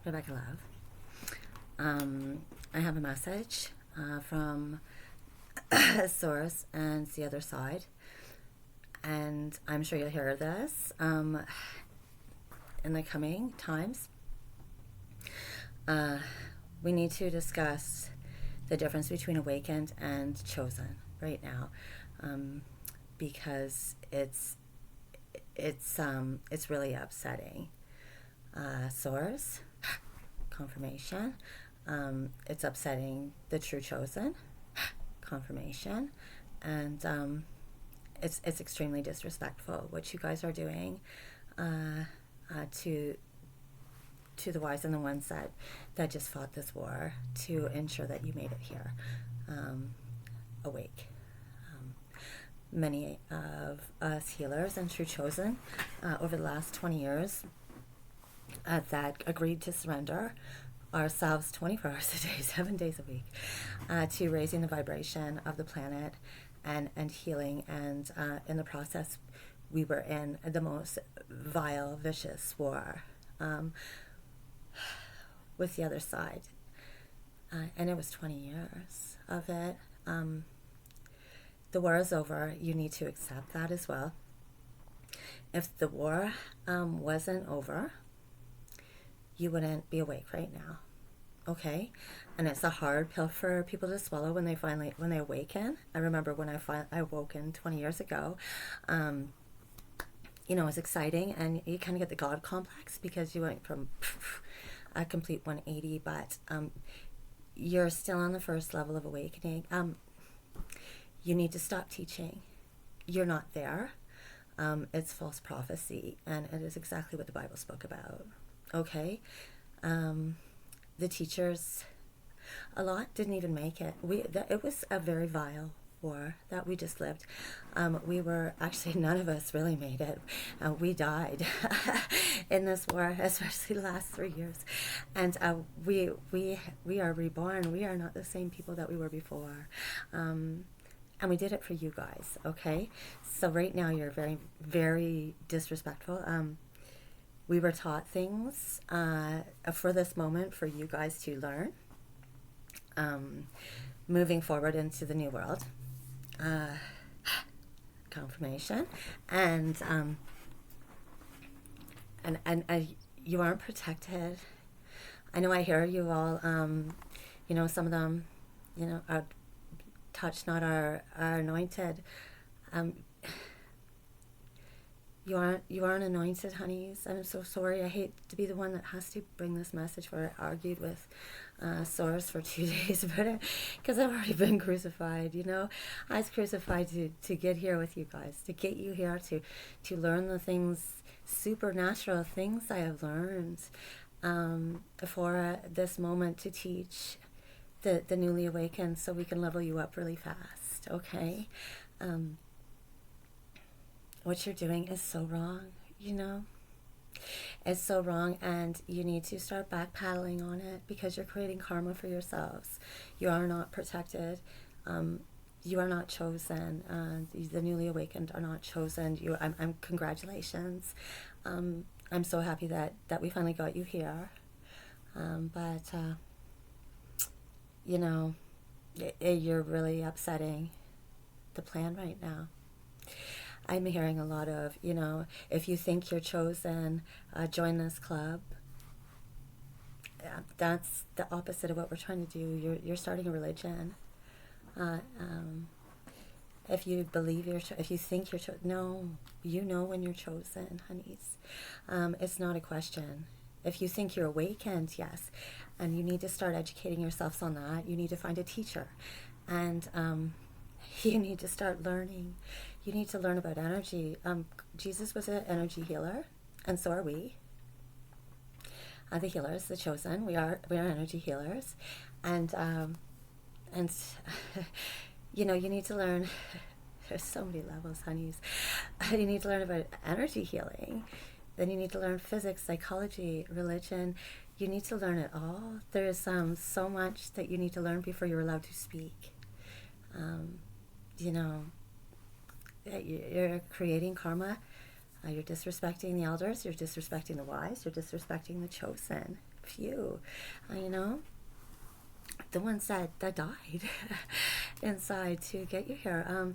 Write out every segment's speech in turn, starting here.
Rebecca Love. I have a message from Source and the other side, and I'm sure you'll hear this in the coming times. We need to discuss the difference between awakened and chosen right now, because it's really upsetting. Source confirmation. It's upsetting the true chosen confirmation, and it's extremely disrespectful what you guys are doing to the wise and the ones that just fought this war to ensure that you made it here awake. Many of us healers and true chosen over the last 20 years that agreed to surrender ourselves 24 hours a day, 7 days a week, to raising the vibration of the planet and healing. And in the process, we were in the most vile, vicious war with the other side. And it was 20 years of it. The war is over. You need to accept that as well. If the war wasn't over, you wouldn't be awake right now, okay? And it's a hard pill for people to swallow when they awaken. I remember when I awoken 20 years ago. It was exciting, and you kind of get the God complex because you went from a complete 180, but you're still on the first level of awakening. You need to stop teaching. You're not there. It's false prophecy, and it is exactly what the Bible spoke about. Okay, the teachers, a lot didn't even make it. It was a very vile war that we just lived. We were actually, none of us really made it. We died in this war, especially the last 3 years. And we are reborn. We are not the same people that we were before. And we did it for you guys. Okay, so right now you're very, very disrespectful. We were taught things for this moment for you guys to learn, moving forward into the new world. Confirmation, and you aren't protected. I know I hear you all. Some of them, are touched, not are anointed. You aren't anointed, honeys. I'm so sorry. I hate to be the one that has to bring this message where I argued with Source for 2 days about it, because I've already been crucified. I was crucified to get here with you guys, to get you here to learn the things, supernatural things I have learned for this moment, to teach the newly awakened, so we can level you up really fast. Okay. What you're doing is so wrong, It's so wrong, and you need to start backpedaling on it, because you're creating karma for yourselves. You are not protected. You are not chosen. The newly awakened are not chosen. I'm congratulations. I'm so happy that we finally got you here. But you're really upsetting the plan right now. I'm hearing a lot of, if you think you're chosen, join this club. That's the opposite of what we're trying to do. You're starting a religion. If you believe if you think you're chosen, no, when you're chosen, honeys. It's not a question. If you think you're awakened, yes, and you need to start educating yourselves on that. You need to find a teacher, and you need to start learning. You need to learn about energy. Jesus was an energy healer, and so are we. The healers, the chosen, we are energy healers, and you need to learn. There's so many levels, honeys. You need to learn about energy healing. Then you need to learn physics, psychology, religion. You need to learn it all. There's so much that you need to learn before you're allowed to speak. You're creating karma You're disrespecting the elders, you're disrespecting the wise, you're disrespecting the chosen few, you know, the ones that died inside to get you here.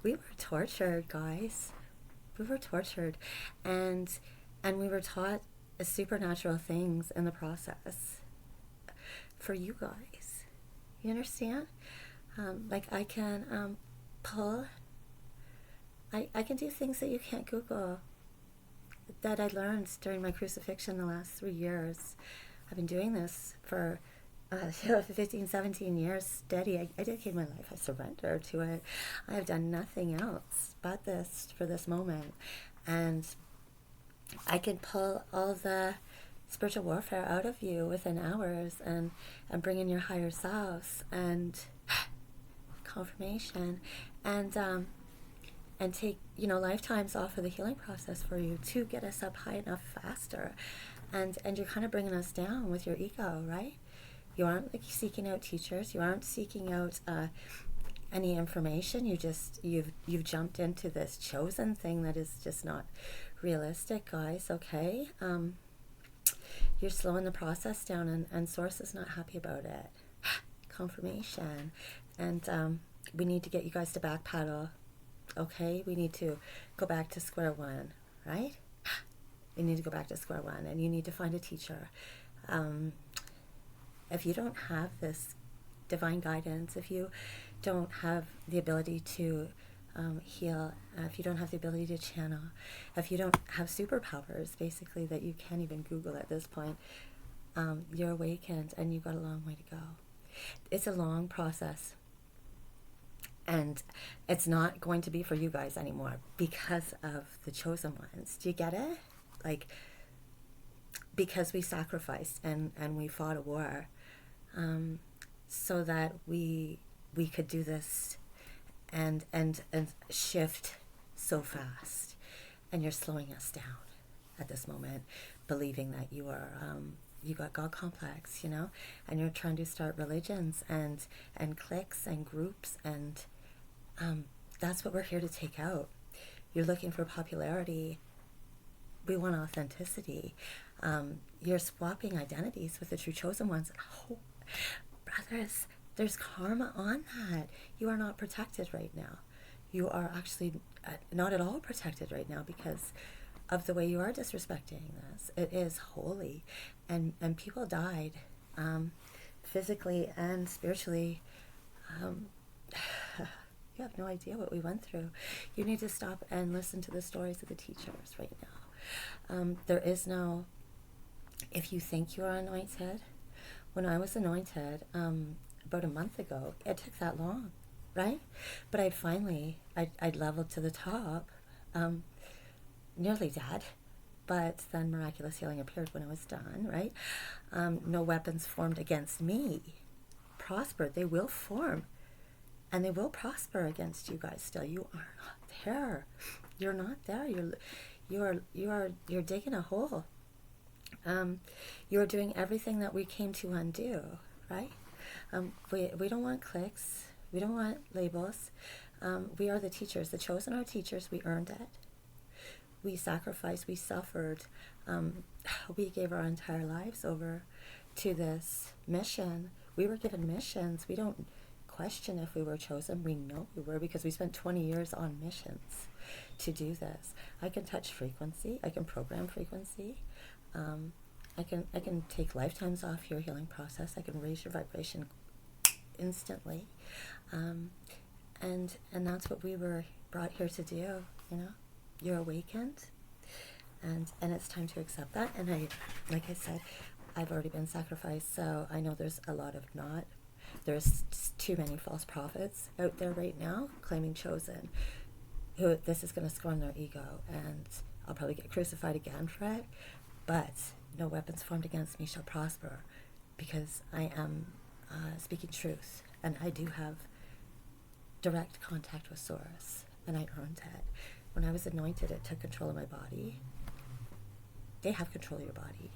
We were tortured, guys. We were tortured, and we were taught supernatural things in the process for you guys. You understand? Like I can pull. I can do things that you can't Google, that I learned during my crucifixion the last 3 years. I've been doing this for 15, 17 years steady. I dedicated my life. I surrendered to it. I have done nothing else but this for this moment. And I can pull all the spiritual warfare out of you within hours and bring in your higher selves and confirmation and take, you know, lifetimes off of the healing process for you to get us up high enough faster. And you're kind of bringing us down with your ego, right? You aren't like seeking out teachers. You aren't seeking out any information. You've jumped into this chosen thing that is just not realistic, guys. Okay, you're slowing the process down, and Source is not happy about it. Confirmation, and we need to get you guys to backpedal. Okay, we need to go back to square one, right? You need to go back to square one, and you need to find a teacher. If you don't have this divine guidance, if you don't have the ability to heal, if you don't have the ability to channel, if you don't have superpowers, basically, that you can't even Google at this point, you're awakened and you've got a long way to go. It's a long process. And it's not going to be for you guys anymore because of the chosen ones. Do you get it? Like, because we sacrificed and we fought a war so that we could do this and shift so fast. And you're slowing us down at this moment, believing that you are you got God complex, you know, and you're trying to start religions and cliques and groups, and that's what we're here to take out. You're looking for popularity. We want authenticity. You're swapping identities with the true chosen ones. Oh, brothers, there's karma on that. You are not protected right now. You are actually not at all protected right now because of the way you are disrespecting this. It is holy, and people died physically and spiritually. You have no idea what we went through. You need to stop and listen to the stories of the teachers right now. There is no, if you think you are anointed, when I was anointed about a month ago, it took that long, right? But I'd leveled to the top, nearly dead, but then miraculous healing appeared when I was done, right? No weapons formed against me prospered. They will form. And they will prosper against you guys still. You are not there. You're not there. You're digging a hole. You're doing everything that we came to undo, right? We don't want cliques. We don't want labels. We are the teachers. The chosen are teachers. We earned it. We sacrificed. We suffered. We gave our entire lives over to this mission. We were given missions. We don't question if we were chosen. We know we were because we spent 20 years on missions to do this. I can touch frequency. I can program frequency. I can take lifetimes off your healing process. I can raise your vibration instantly, and that's what we were brought here to do. You know, you're awakened, and it's time to accept that. And like I said, I've already been sacrificed, so I know there's a lot of not. There's too many false prophets out there right now claiming chosen, who this is going to scorn their ego, and I'll probably get crucified again for it, but no weapons formed against me shall prosper, because I am speaking truth, and I do have direct contact with Source, and I earned it. When I was anointed, it took control of my body. They have control of your body,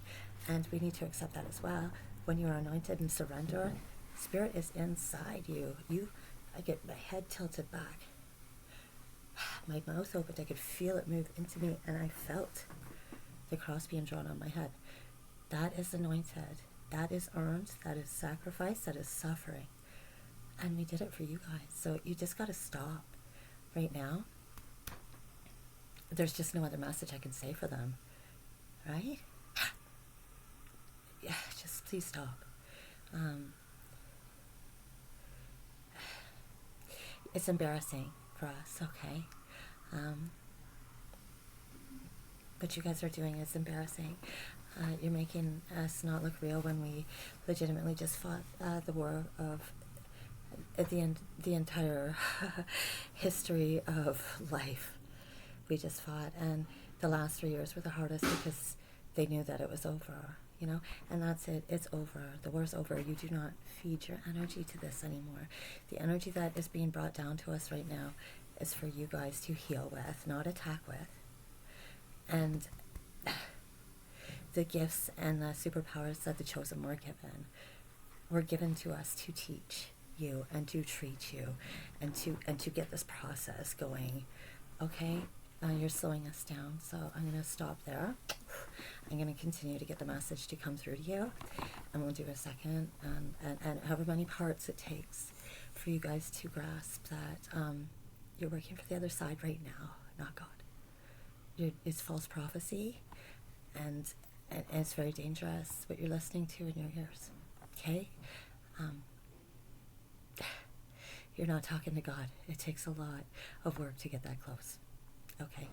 and we need to accept that as well. When you are anointed and surrender, Spirit is inside you. I get my head tilted back. my mouth opened. I could feel it move into me, and I felt the cross being drawn on my head. That is anointed. That is earned. That is sacrifice. That is suffering. And we did it for you guys. So you just got to stop right now. There's just no other message I can say for them. Right? Yeah, just please stop. It's embarrassing for us, okay? What you guys are doing is embarrassing. You're making us not look real when we legitimately just fought the war of the entire history of life. We just fought, and the last 3 years were the hardest because they knew that it was over, you know, and that's it. It's over. The war's over. You do not feed your energy to this anymore. The energy that is being brought down to us right now is for you guys to heal with, not attack with. And the gifts and the superpowers that the chosen were given to us to teach you and to treat you and to get this process going. Okay? You're slowing us down, so I'm going to stop there. I'm going to continue to get the message to come through to you, and we'll do a second, and however many parts it takes for you guys to grasp that you're working for the other side right now, not God. It's false prophecy, and it's very dangerous what you're listening to in your ears. Okay? You're not talking to God. It takes a lot of work to get that close. Okay.